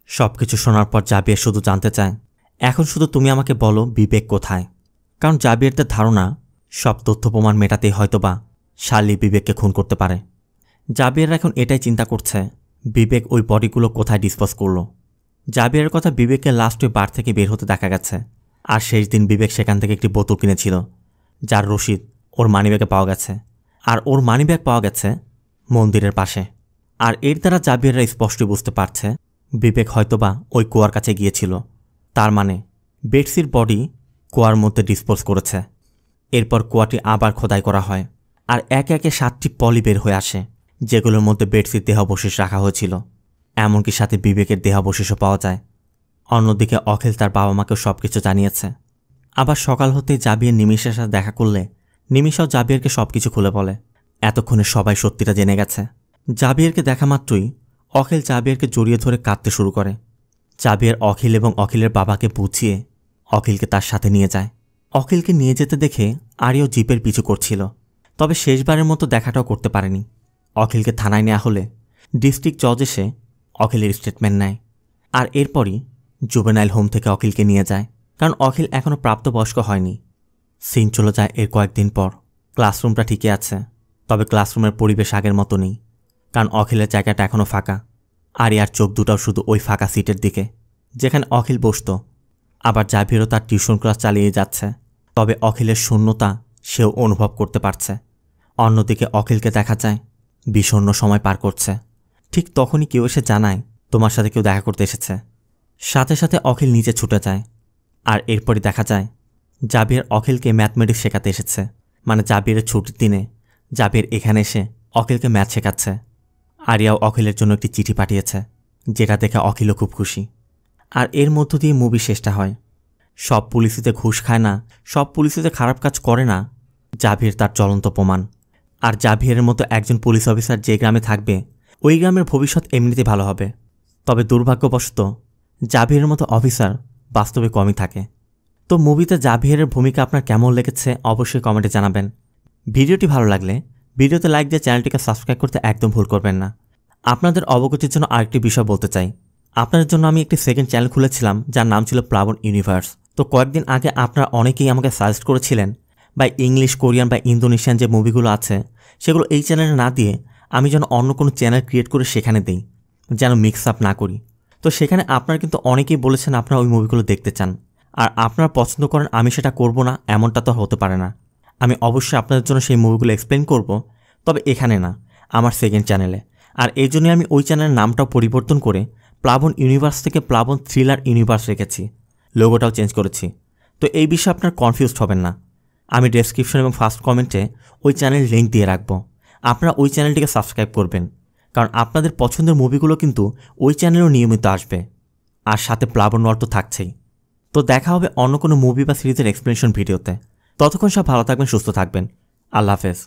সব কিছু শোনার পর জাভিয়ার শুধু জানতে চায়, এখন শুধু তুমি আমাকে বলো বিবেক কোথায়। কারণ জাভিয়ারদের ধারণা সব তথ্য প্রমাণ মেটাতেই হয়তোবা শার্লি বিবেককে খুন করতে পারে। জাভিয়ার এখন এটাই চিন্তা করছে, বিবেক ওই বডিগুলো কোথায় ডিসপোজ করলো। জাভিয়ারের কথা, বিবেককে লাস্ট ওই বার থেকে বের হতে দেখা গেছে, আর শেষ দিন বিবেক সেখান থেকে একটি বোতল কিনেছিল, যার রসিদ ওর মানিব্যাগে পাওয়া গেছে। আর ওর মানিব্যাগ পাওয়া গেছে মন্দিরের পাশে। আর এর দ্বারা জাভিয়াররা স্পষ্টই বুঝতে পারছে বিবেক হয়তোবা ওই কুয়ার কাছে গিয়েছিল। তার মানে বেটসির বডি কুয়ার মধ্যে ডিসপোজ করেছে। এরপর কুয়াটি আবার খোদাই করা হয়, আর একে একে 7টি পলি বের হয়ে আসে, যেগুলোর মধ্যে বেটসির দেহাবশেষ রাখা হয়েছিল। এমনকি সাথে বিবেকের দেহাবশেষও পাওয়া যায়। অন্যদিকে অখিল তার বাবা মাকেও সব কিছু জানিয়েছে। আবার সকাল হতেই জাভিয়ার নিমিষের সাথে দেখা করলে নিমিষাও জাভিয়ারকে সব কিছু খুলে বলে। এতক্ষণে সবাই সত্যিটা জেনে গেছে। জাভিয়ারকে দেখা মাত্রই অখিল জাভিয়ারকে জড়িয়ে ধরে কাঁদতে শুরু করে। জাভিয়ার অখিল এবং অখিলের বাবাকে বুঝিয়ে অখিলকে তার সাথে নিয়ে যায়। অখিলকে নিয়ে যেতে দেখে আরিও জিপের পিছু করছিল, তবে শেষবারের মতো দেখাটাও করতে পারেনি। অখিলকে থানায় নেওয়া হলে ডিস্ট্রিক্ট জজ এসে অখিলের স্টেটমেন্ট নেয়, আর এরপরই জুভেনাইল হোম থেকে অখিলকে নিয়ে যায়, কারণ অখিল এখনও প্রাপ্তবয়স্ক হয়নি। সিন চলে যায় এর কয়েকদিন পর। ক্লাসরুমটা ঠিকই আছে, তবে ক্লাসরুমের পরিবেশ আগের মতো নেই, কারণ অখিলের জায়গাটা এখনও ফাঁকা। আরিয়ার চোখ দুটাও শুধু ওই ফাঁকা সিটের দিকে যেখানে অখিল বসত। আবার জাভিয়ারও তার টিউশন ক্লাস চালিয়ে যাচ্ছে, তবে অখিলের শূন্যতা সেও অনুভব করতে পারছে। অন্যদিকে অখিলকে দেখা যায় বিষণ্ণ সময় পার করছে। ঠিক তখনই কেউ এসে জানায়, তোমার সাথে কেউ দেখা করতে এসেছে। সাথে সাথে অখিল নিচে ছুটে যায়। আর এরপরই দেখা যায় জাবির অখিলকে ম্যাথমেটিক্স শেখাতে এসেছে। মানে জাবিরের ছুটির দিনে জাবির এখানে এসে অখিলকে ম্যাথ শেখাচ্ছে। আরিয়াও অখিলের জন্য একটি চিঠি পাঠিয়েছে, যেটা দেখে অখিলও খুব খুশি। আর এর মধ্য দিয়ে মুভি শেষটা হয়। সব পুলিশিতে ঘুষ খায় না, সব পুলিশিতে খারাপ কাজ করে না, জাভির তার জ্বলন্ত প্রমাণ। আর জাভিরের মতো একজন পুলিশ অফিসার যে গ্রামে থাকবে, ওই গ্রামের ভবিষ্যৎ এমনিতে ভালো হবে। তবে দুর্ভাগ্যবশত জাভিরের মতো অফিসার বাস্তবে কমই থাকে। তো মুভিতে জাভিরের ভূমিকা আপনার কেমন লেগেছে অবশ্যই কমেন্টে জানাবেন। ভিডিওটি ভালো লাগলে ভিডিওতে লাইক দিয়ে চ্যানেলটিকে সাবস্ক্রাইব করতে একদম ভুল করবেন না। আপনাদের অবগতির জন্য আরেকটি বিষয় বলতে চাই। আপনাদের জন্য আমি একটি সেকেন্ড চ্যানেল খুলেছিলাম, যার নাম ছিল প্লাবন ইউনিভার্স। তো কয়েকদিন আগে আপনারা অনেকেই আমাকে সাজেস্ট করেছিলেন বা ইংলিশ, কোরিয়ান বা ইন্দোনেশিয়ান যে মুভিগুলো আছে সেগুলো এই চ্যানেলে না দিয়ে আমি যেন অন্য কোনো চ্যানেল ক্রিয়েট করে সেখানে দিই, যেন মিক্স আপ না করি। তো সেখানে আপনারা কিন্তু অনেকেই বলেছেন আপনারা ওই মুভিগুলো দেখতে চান, আর আপনারা পছন্দ করেন আমি সেটা করব না, এমনটা তো হতে পারে না। আমি অবশ্যই আপনাদের জন্য সেই মুভিগুলো এক্সপ্লেন করব, তবে এখানে না, আমার সেকেন্ড চ্যানেলে। আর এই জন্যই আমি ওই চ্যানেলের নামটাও পরিবর্তন করে প্লাবন ইউনিভার্স থেকে প্লাবন থ্রিলার ইউনিভার্স রেখেছি, লোগোটাও চেঞ্জ করেছি। তো এই বিষয়ে আপনার কনফিউজড হবেন না। আমি ডেসক্রিপশন এবং ফার্স্ট কমেন্টে ওই চ্যানেল লিঙ্ক দিয়ে রাখবো, আপনারা ওই চ্যানেলটিকে সাবস্ক্রাইব করবেন, কারণ আপনাদের পছন্দের মুভিগুলো কিন্তু ওই চ্যানেলেও নিয়মিত আসবে। আর সাথে প্লাবন ওয়ার্ল্ড তো থাকছেই। তো দেখা হবে অন্য কোনো মুভি বা সিরিজের এক্সপ্লেনেশন ভিডিওতে। ততক্ষণ সব ভালো থাকবেন, সুস্থ থাকবেন। আল্লাহ হাফেজ।